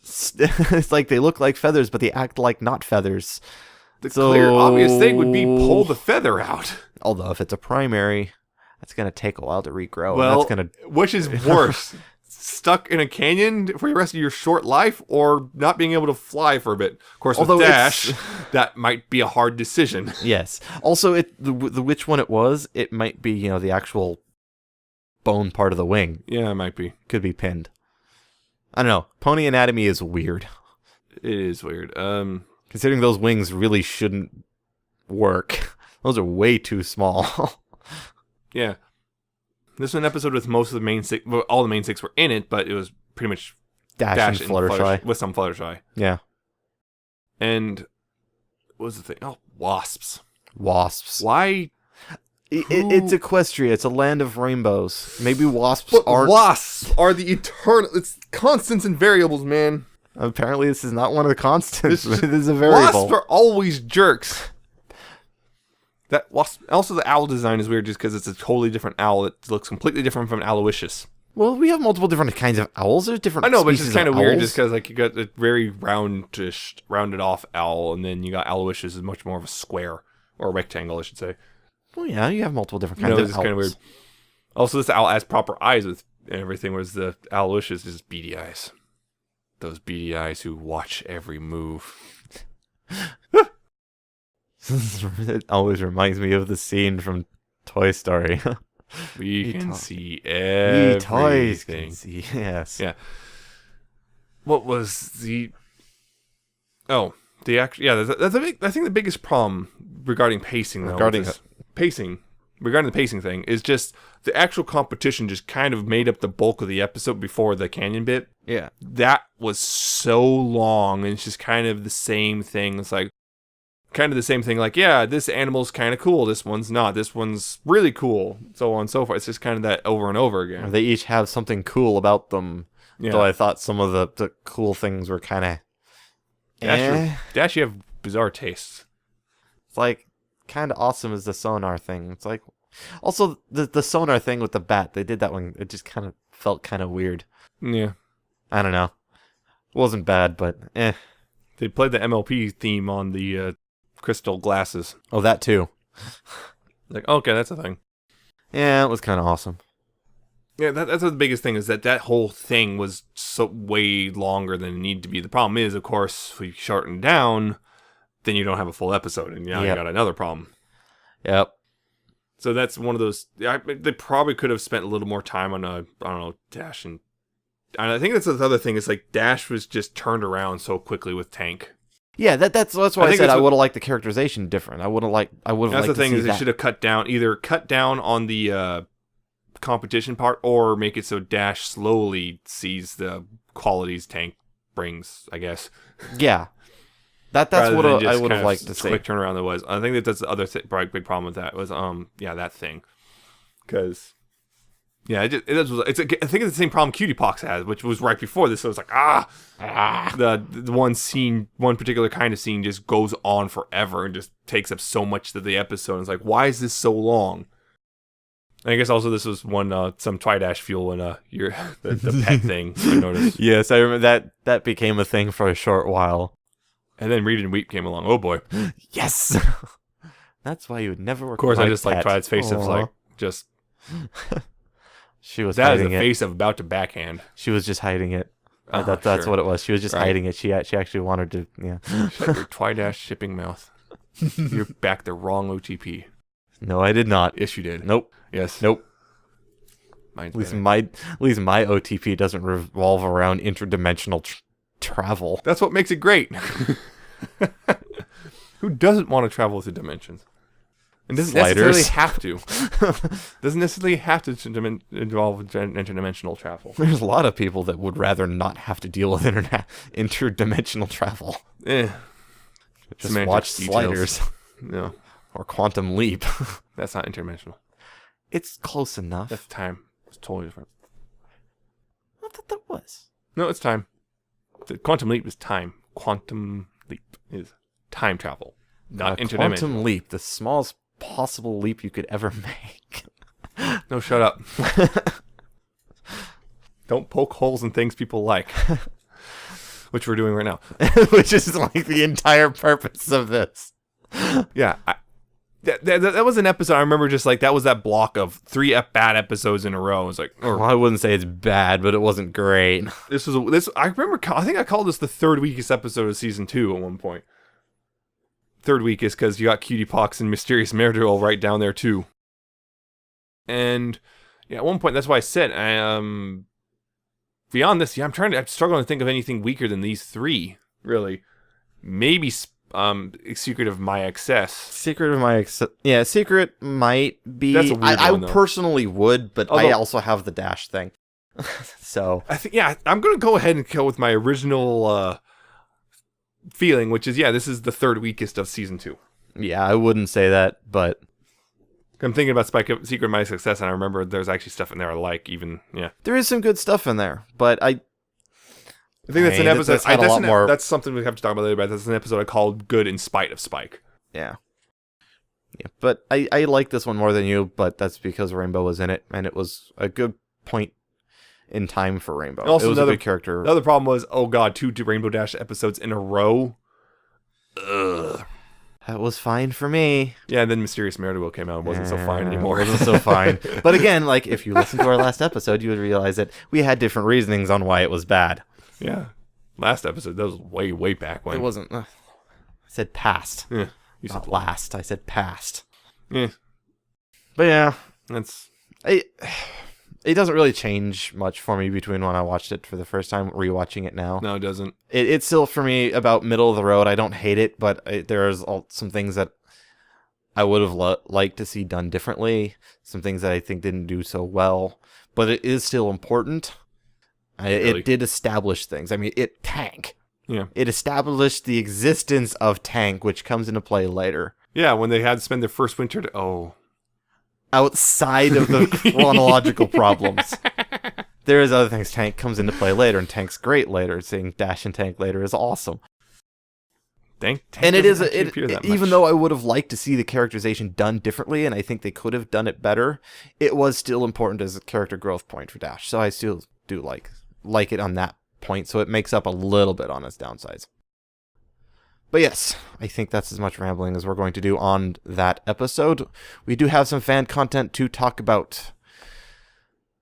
it's like they look like feathers, but they act like not feathers. The clear, obvious thing would be pull the feather out. Although if it's a primary, that's gonna take a while to regrow. Well, and which is worse? Stuck in a canyon for the rest of your short life, or not being able to fly for a bit. Of course, with Dash, that might be a hard decision. Yes. Also, the which one it was, it might be the actual bone part of the wing. Yeah, it might be. Could be pinned. I don't know. Pony anatomy is weird. It is weird. Considering those wings really shouldn't work. Those are way too small. Yeah. This was an episode with most of the main six. Well, all the main six were in it, but it was pretty much Dash and Fluttershy. With some Fluttershy. Yeah. And what was the thing? Oh, wasps. Wasps. Why? It's Equestria. It's a land of rainbows. Maybe wasps aren't... Wasps are the eternal... It's constants and variables, man. Apparently this is not one of the constants. It is a variable. Wasps are always jerks. That wasp... Also, the owl design is weird just because it's a totally different owl. It looks completely different from an Aloysius. Well, we have multiple different kinds of owls. There's different I know, but it's species just kind of of weird owls. just because like, you got a very rounded off owl, and then you got Aloysius is much more of a square. Or a rectangle, I should say. Well, yeah, you have multiple different kinds It's of kind of owls. weird. Also, this owl has proper eyes with and everything, whereas the Aloysius is beady eyes. Those beady eyes who watch every move. It always reminds me of the scene from Toy Story. We can see everything. We toys can see, yes. Yeah. What was the... Oh, the actual... Yeah, that's a big... I think the biggest problem regarding pacing, though... Regarding the pacing thing, is just the actual competition just kind of made up the bulk of the episode before the canyon bit. Yeah. That was so long, and it's just kind of the same thing. It's like... Kind of the same thing, like, yeah, this animal's kind of cool, this one's not, this one's really cool, so on and so forth. It's just kind of that over and over again. They each have something cool about them, Yeah. though I thought some of the cool things were kind of... Dash, you have bizarre tastes. It's like, kind of awesome as the sonar thing. It's like... Also, the sonar thing with the bat, they did that one, it just kind of felt kind of weird. Yeah. I don't know. It wasn't bad, but They played the MLP theme on the crystal glasses. Oh, that too. Like, okay, that's a thing. Yeah, it was kind of awesome. Yeah, that's the biggest thing, is that whole thing was so way longer than it needed to be. The problem is, of course, if we shorten down, then you don't have a full episode, and now you got another problem. Yep. So that's one of those... they probably could have spent a little more time on, I don't know, Dash and I think that's the other thing, is like, Dash was just turned around so quickly with Tank. Yeah, that's why I said I would have liked the characterization different. I would have liked That's the thing, is they should have cut down on the competition part, or make it so Dash slowly sees the qualities Tank brings, I guess. Yeah. That's what I would have liked to see. Quick turnaround that was. I think that's the other big problem with that was that thing. Because I think it's the same problem Cutie Pox has, which was right before this. So it's like the one particular kind of scene just goes on forever and just takes up so much of the episode. It's like, why is this so long? And I guess also this was some Twidash fuel in the pet thing. I noticed. Yes, I remember that became a thing for a short while. And then Read and Weep came along. Oh boy, yes. That's why you would never work. Of course, with I just like Twilight's face of like just. She was that hiding is a face of about to backhand. She was just hiding it. That's sure. what it was. She was just hiding it. She actually wanted to. Yeah. Shut your Twidash shipping mouth. You're back the wrong OTP. No, I did not. Yes, you did. Nope. Yes. Nope. Mine's at least my OTP doesn't revolve around interdimensional travel. That's what makes it great. Who doesn't want to travel through dimensions? And doesn't necessarily have to. Doesn't necessarily have to involve interdimensional travel. There's a lot of people that would rather not have to deal with interdimensional travel. Just Semantic watch details. Sliders. No. Or Quantum Leap. That's not interdimensional. It's close enough. That's time. It's totally different. I thought that was. No, it's time. The Quantum Leap is time. Quantum Leap is time travel. Not interdimensional. Quantum Leap, the smallest possible leap you could ever make. No, shut up. Don't poke holes in things people like. Which we're doing right now. Which is like the entire purpose of this. Yeah. That was an episode I remember, just like, that was that block of 3 bad episodes in a row. It was like, well, I wouldn't say it's bad, but it wasn't great. I think I called this the third weakest episode of season 2 at one point. Third weakest because you got Cutie Pox and Mysterious Mare-Duel right down there too. And Yeah, at one point, that's why I said, beyond this, I'm struggling to think of anything weaker than these three, really. Maybe, Secret of My Excess. Secret of My Excess. Yeah, Secret might be. That's a weird I one, though. personally would, but I also have the dash thing. So. I think, I'm going to go ahead and go with my original, feeling, which is, this is the third weakest of season 2. Yeah, I wouldn't say that, but I'm thinking about Secret of My Success, and I remember there's actually stuff in there I like, even, there is some good stuff in there, but I think that's an episode. That's that's something we have to talk about later, but that's an episode I called Good in Spite of Spike. Yeah. Yeah, but I like this one more than you, but that's because Rainbow was in it, and it was a good point in time for Rainbow. Also, it was a good character. The other problem was, oh god, two Rainbow Dash episodes in a row. Ugh. That was fine for me. Yeah, and then Mysterious Mary-Will came out and wasn't so fine anymore. It wasn't so fine. But again, like, if you listen to our last episode, you would realize that we had different reasonings on why it was bad. Yeah. Last episode, that was way, way back when. It wasn't. I said past. Yeah. You said last. I said past. Yeah. But yeah. It doesn't really change much for me between when I watched it for the first time, rewatching it now. No, it doesn't. It's still, for me, about middle of the road. I don't hate it, but there's some things that I would have liked to see done differently. Some things that I think didn't do so well. But it is still important. Really? It did establish things. I mean, Tank. Yeah. It established the existence of Tank, which comes into play later. Yeah, when they had to spend their first winter outside of the chronological problems. There is other things. Tank comes into play later, and Tank's great later. Seeing Dash and Tank later is awesome. Tank and it is even though I would have liked to see the characterization done differently, and I think they could have done it better, it was still important as a character growth point for Dash. So I still do like it on that point. So it makes up a little bit on its downsides. But yes, I think that's as much rambling as we're going to do on that episode. We do have some fan content to talk about.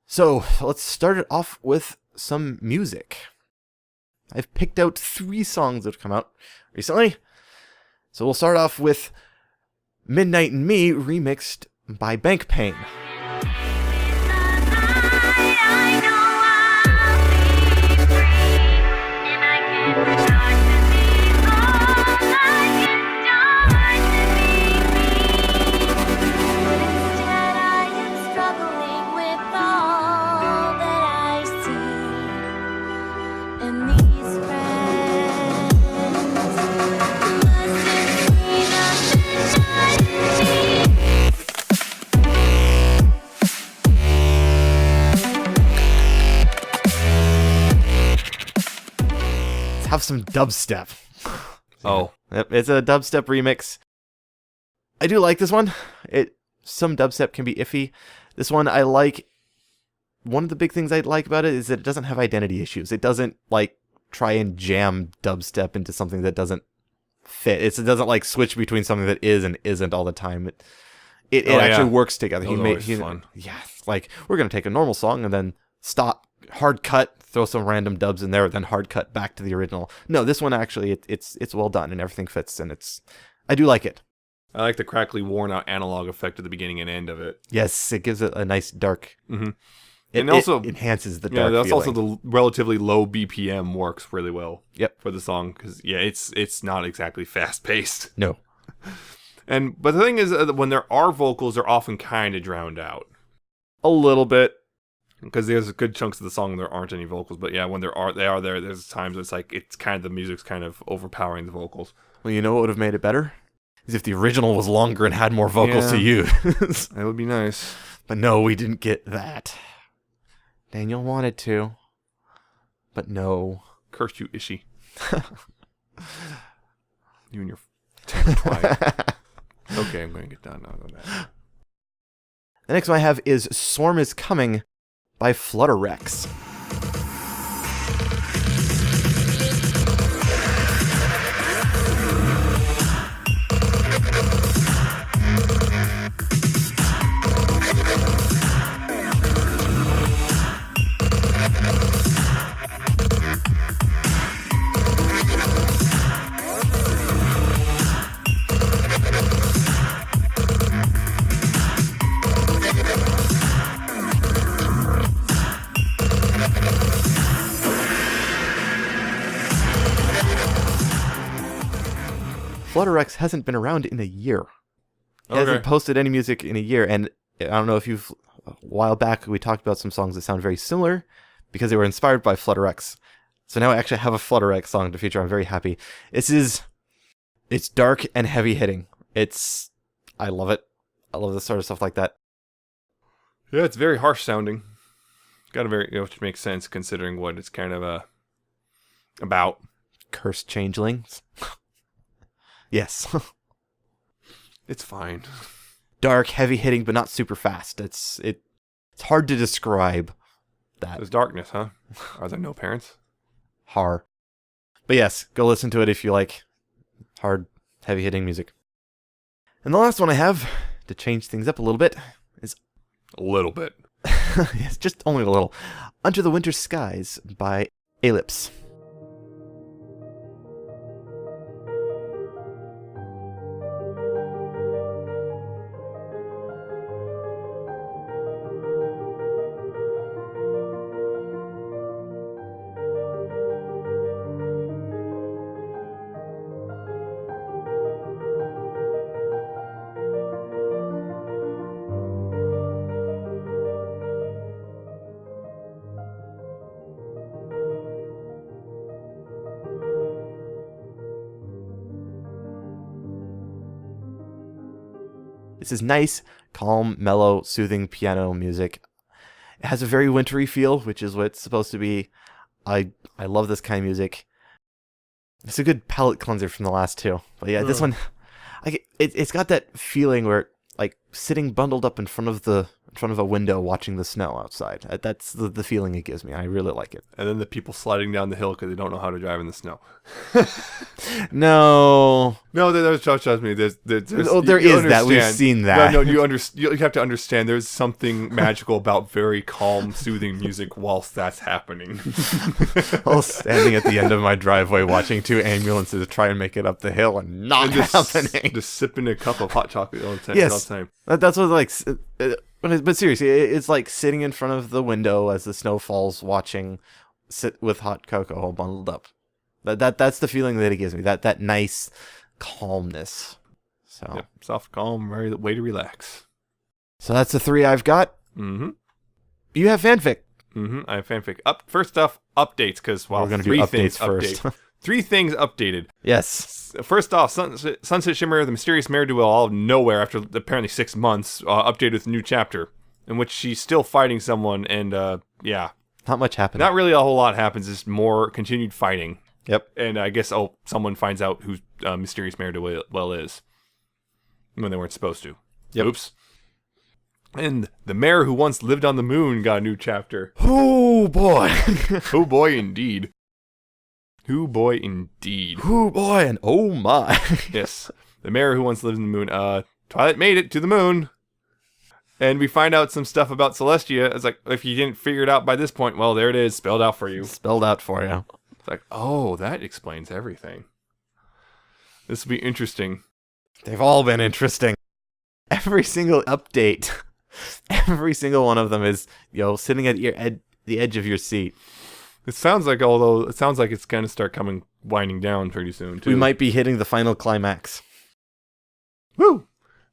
So let's start it off with some music. I've picked out 3 songs that have come out recently. So we'll start off with Midnight and Me, remixed by Bank Pain. Have some dubstep. Oh. Yep, it's a dubstep remix. I do like this one. Some dubstep can be iffy. This one I like. One of the big things I like about it is that it doesn't have identity issues. It doesn't try and jam dubstep into something that doesn't fit. It doesn't switch between something that is and isn't all the time. It actually works together. Fun. Yeah, we're gonna take a normal song and then stop, hard cut, throw some random dubs in there, then hard cut back to the original. No, this one actually it's well done and everything fits, and I do like it. I like the crackly, worn out analog effect at the beginning and end of it. Yes, it gives it a nice dark. Mm-hmm. It also enhances the dark. Yeah, that's feeling. also the relatively low BPM works really well. Yep. For the song, because it's not exactly fast paced. No. But the thing is, when there are vocals, they're often kind of drowned out. A little bit. Because there's good chunks of the song there aren't any vocals, but yeah, when they are there. There's times it's it's kind of the music's kind of overpowering the vocals. Well, you know what would have made it better? Is if the original was longer and had more vocals to use. That would be nice. But no, we didn't get that. Daniel wanted to, but no. Curse you, Ishii. You and your twilight. Okay, I'm going to get done now on that. The next one I have is Storm is Coming by Flutter Rex. FlutterX hasn't been around in a year. He hasn't posted any music in a year, and I don't know if you've... A while back, we talked about some songs that sound very similar because they were inspired by FlutterX. So now I actually have a FlutterX song to feature. I'm very happy. It's dark and heavy hitting. I love it. I love this sort of stuff like that. Yeah, it's very harsh sounding. Which makes sense considering what it's kind of about. Cursed changelings. Yes. It's fine. Dark, heavy hitting, but not super fast. It's hard to describe that. There's darkness, huh? Are there no parents? Har. But yes, go listen to it if you like hard, heavy hitting music. And the last one I have, to change things up a little bit, is... A little bit. Yes, just only a little. Under the Winter Skies by Ellipse. This is nice, calm, mellow, soothing piano music. It has a very wintry feel, which is what it's supposed to be. I love this kind of music. It's a good palate cleanser from the last two. But yeah, this one, it's got that feeling where, like, sitting bundled up in front of a window watching the snow outside. That's the feeling it gives me. I really like it. And then the people sliding down the hill because they don't know how to drive in the snow. No, trust me. There's there is that. We've seen that. No, you have to understand. There's something magical about very calm, soothing music whilst that's happening. While standing at the end of my driveway watching two ambulances try and make it up the hill and not happening. Just sipping a cup of hot chocolate all the time. Yes, all the time. That's what like. But seriously, it's like sitting in front of the window as the snow falls, sit with hot cocoa all bundled up. That's the feeling that it gives me. That nice calmness. So yep. Soft, calm, way to relax. So that's the three I've got. Mm-hmm. You have fanfic. Mm-hmm. I have fanfic. First off, updates, because we're going to do updates first. Three things updated. Yes. First off, Sunset Shimmer, the mysterious ne'er-do-well, out of nowhere after apparently 6 months, updated with a new chapter in which she's still fighting someone, and yeah. Not much happened. Not really a whole lot happens, just more continued fighting. Yep. And I guess, someone finds out who mysterious ne'er-do-well is when they weren't supposed to. Yep. Oops. And the mayor who once lived on the moon got a new chapter. Oh, boy. Oh, boy, indeed. Who boy indeed. Who boy and oh my. Yes. The mayor who once lived in the moon. Twilight made it to the moon. And we find out some stuff about Celestia. It's like, if you didn't figure it out by this point, well, there it is, spelled out for you. Spelled out for you. It's like, oh, that explains everything. This will be interesting. They've all been interesting. Every single update, every single one of them is, sitting at the edge of your seat. It sounds like it's going to start winding down pretty soon, too. We might be hitting the final climax. Woo!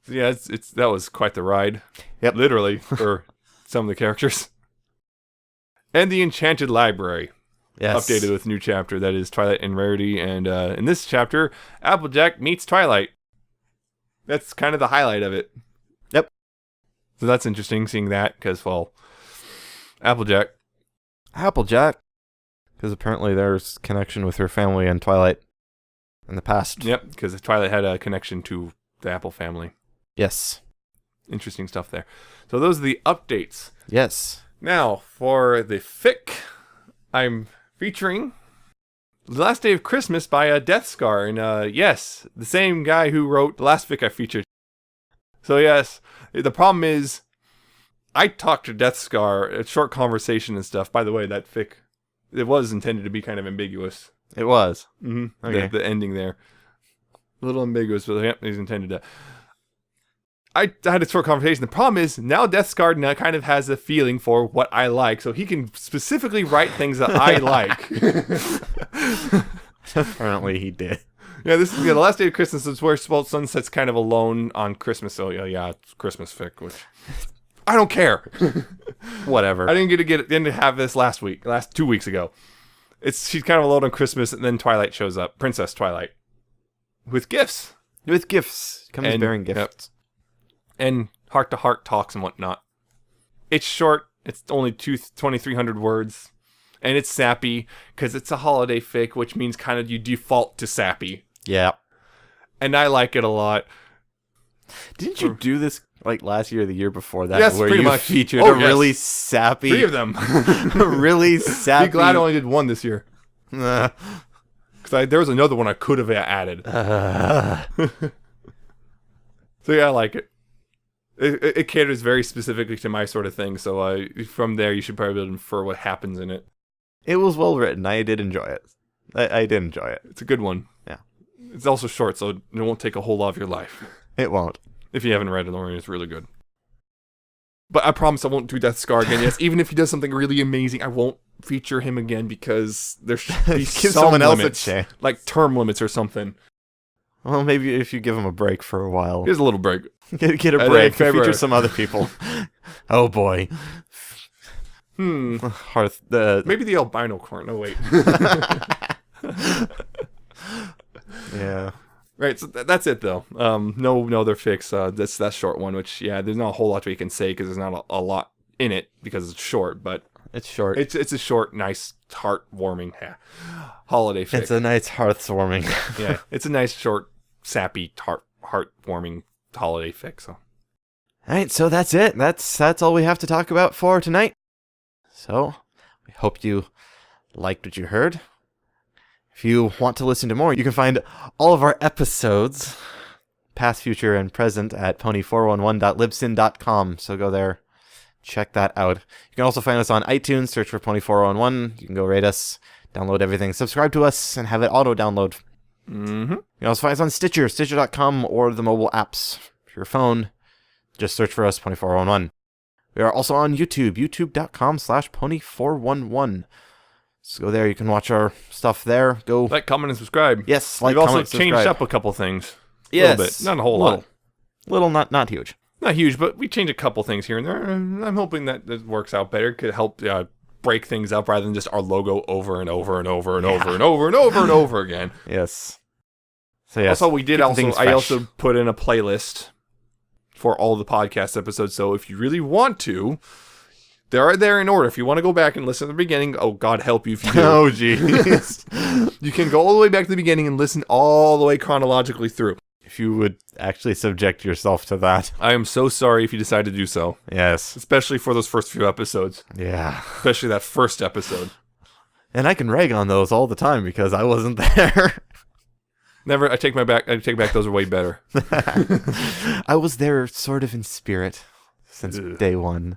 So yeah, that was quite the ride. Yep. Literally, for some of the characters. And the Enchanted Library. Yes. Updated with a new chapter that is Twilight and Rarity. And in this chapter, Applejack meets Twilight. That's kind of the highlight of it. Yep. So that's interesting, seeing that, because, well, Applejack. Because apparently there's connection with her family and Twilight in the past. Yep, because Twilight had a connection to the Apple family. Yes. Interesting stuff there. So those are the updates. Yes. Now, for the fic, I'm featuring The Last Day of Christmas by Death Scar. And yes, the same guy who wrote the last fic I featured. So yes, the problem is, I talked to Death Scar, a short conversation and stuff. By the way, that fic, it was intended to be kind of ambiguous. It was. Mm-hmm. Okay. The ending there. A little ambiguous, but yeah, he's intended to. I had a short conversation. The problem is, now Death Scar now kind of has a feeling for what I like, so he can specifically write things that I like. Apparently he did. Yeah, this is the last day of Christmas is where Sunset's kind of alone on Christmas. So yeah, it's Christmas fic, which I don't care. Whatever. I didn't have this last 2 weeks ago. She's kind of alone on Christmas, and then Twilight shows up, Princess Twilight, with gifts. With gifts. Comes bearing gifts. Yep. And heart-to-heart talks and whatnot. It's short. It's only 2,300 words. And it's sappy, because it's a holiday fic, which means kind of you default to sappy. Yeah. And I like it a lot. Didn't you do this like last year or the year before that? Yes, where pretty you much. featured a really sappy... 3 of them. really sappy... Be glad I only did 1 this year. Because there was another one I could have added. So yeah, I like it. It caters very specifically to my sort of thing, so from there you should probably infer what happens in it. It was well written. I did enjoy it. I did enjoy it. It's a good one. Yeah. It's also short, so it won't take a whole lot of your life. It won't. If you haven't read it already, it's really good. But I promise I won't do Death Scar again. Yes, even if he does something really amazing, I won't feature him again because there should be Give some someone else limits, a chance. like term limits or something. Well, maybe if you give him a break for a while. Here's a little break. Get a break. Feature some other people. Oh boy. Hearth. Maybe the albino corn. No, wait. Yeah. Right, so that's it though. No other fix. That's that short one, which there's not a whole lot we can say because there's not a lot in it because it's short. But it's short. It's a short, nice, heart-warming holiday fic. It's a nice hearth-warming. Yeah, it's a nice, short, sappy, heart-warming holiday fic. So, all right, so that's it. That's all we have to talk about for tonight. So, we hope you liked what you heard. If you want to listen to more, you can find all of our episodes, past, future, and present, at pony411.libsyn.com. So go there, check that out. You can also find us on iTunes, search for Pony411. You can go rate us, download everything, subscribe to us, and have it auto-download. Mm-hmm. You can also find us on Stitcher, Stitcher.com, or the mobile apps for your phone. Just search for us, Pony411. We are also on YouTube, youtube.com/pony411. So go there. You can watch our stuff there. Go like, comment, and subscribe. Yes, We've also changed up a couple things. Yes, a little bit, not a whole lot. Little, not huge. Not huge, but we changed a couple things here and there. I'm hoping that this works out better. Could help break things up rather than just our logo over and over and over and over and over and over and over again. Yes. So yes. Also, I also put in a playlist for all the podcast episodes. So if you really want to. They're there in order. If you want to go back and listen to the beginning, oh, God help you if you do. Oh, jeez. You can go all the way back to the beginning and listen all the way chronologically through. If you would actually subject yourself to that. I am so sorry if you decide to do so. Yes. Especially for those first few episodes. Yeah. Especially that first episode. And I can rag on those all the time because I wasn't there. Never. I take back those are way better. I was there sort of in spirit since day one.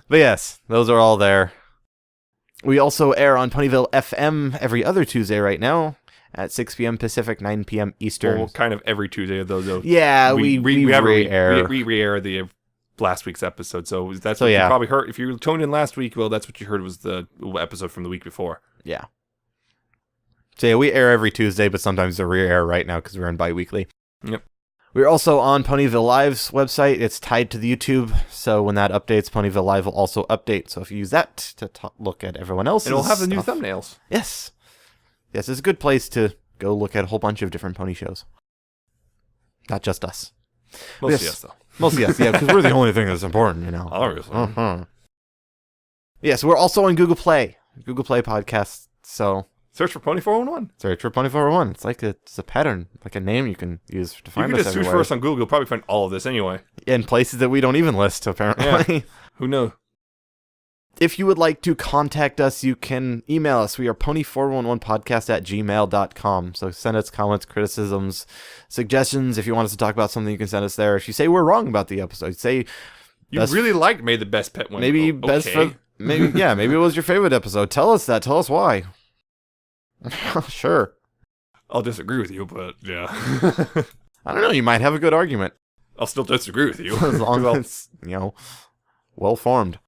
But yes, those are all there. We also air on Ponyville FM every other Tuesday right now at 6 p.m. Pacific, 9 p.m. Eastern. Well, kind of every Tuesday of those. Yeah, we re-air. We re-air the last week's episode. So that's what you probably heard. If you tuned in last week, well, that's what you heard was the episode from the week before. Yeah. So yeah, we air every Tuesday, but sometimes they re-air right now because we're in bi-weekly. Yep. We're also on Ponyville Live's website. It's tied to the YouTube, so when that updates, Ponyville Live will also update. So if you use that to look at everyone else's it'll have the stuff, new thumbnails. Yes. Yes, it's a good place to go look at a whole bunch of different pony shows. Not just us. Mostly us, though. Mostly us, yeah, because we're the only thing that's important, you know. Obviously. Uh-huh. Yes, we're also on Google Play Podcasts, so... Search for Pony411. Search for Pony411. It's like it's a pattern, like a name you can use to find us everywhere. You can just search for us on Google. You'll probably find all of this anyway. In places that we don't even list, apparently. Yeah. Who knows? If you would like to contact us, you can email us. We are pony411podcast@gmail.com. So send us comments, criticisms, suggestions. If you want us to talk about something, you can send us there. If you say we're wrong about the episode, say... You really liked May the Best Pet one. Maybe best for... Maybe it was your favorite episode. Tell us that. Tell us why. Sure. I'll disagree with you, but yeah. I don't know. You might have a good argument. I'll still disagree with you. As long as it's, well formed.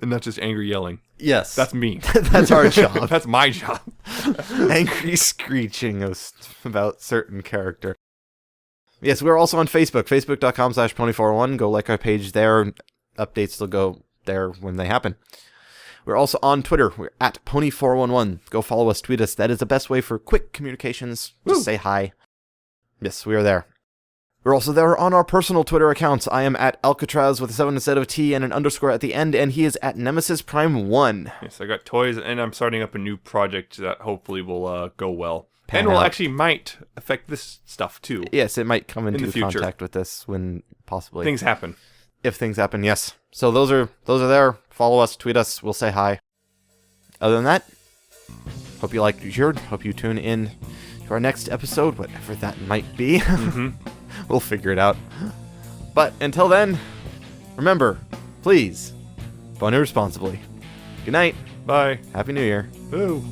And not just angry yelling. Yes. That's me. That's our job. That's my job. angry screeching about certain character. Yes, we're also on Facebook, facebook.com/pony411. Go like our page there. Updates will go there when they happen. We're also on Twitter. We're at pony411. Go follow us, tweet us. That is the best way for quick communications. Just say hi. Yes, we are there. We're also there on our personal Twitter accounts. I am at Alca7raz with a 7 instead of a T and an underscore at the end, and he is at Nemesis Prime 1. Yes, I got toys, and I'm starting up a new project that hopefully will go well. Pan and will out. actually might affect this stuff, too. Yes, it might come into the future. contact with this when possibly. Things happen. If things happen, yes. So those are there. Follow us, tweet us, we'll say hi. Other than that, hope you liked what you heard. Hope you tune in to our next episode, whatever that might be. We'll figure it out. But until then, remember, please, pony responsibly. Good night. Bye. Happy New Year. Boo.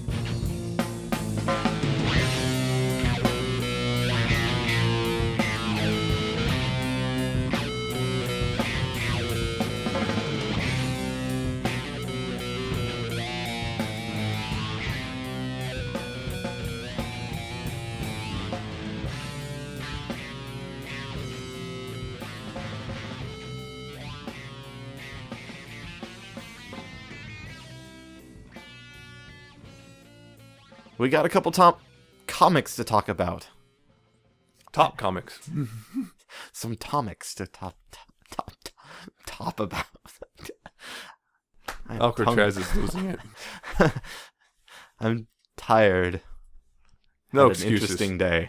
We got a couple top comics to talk about. Top comics. Some tomics to top about. Alca7raz is losing it. I'm tired. No Had an excuses. interesting day.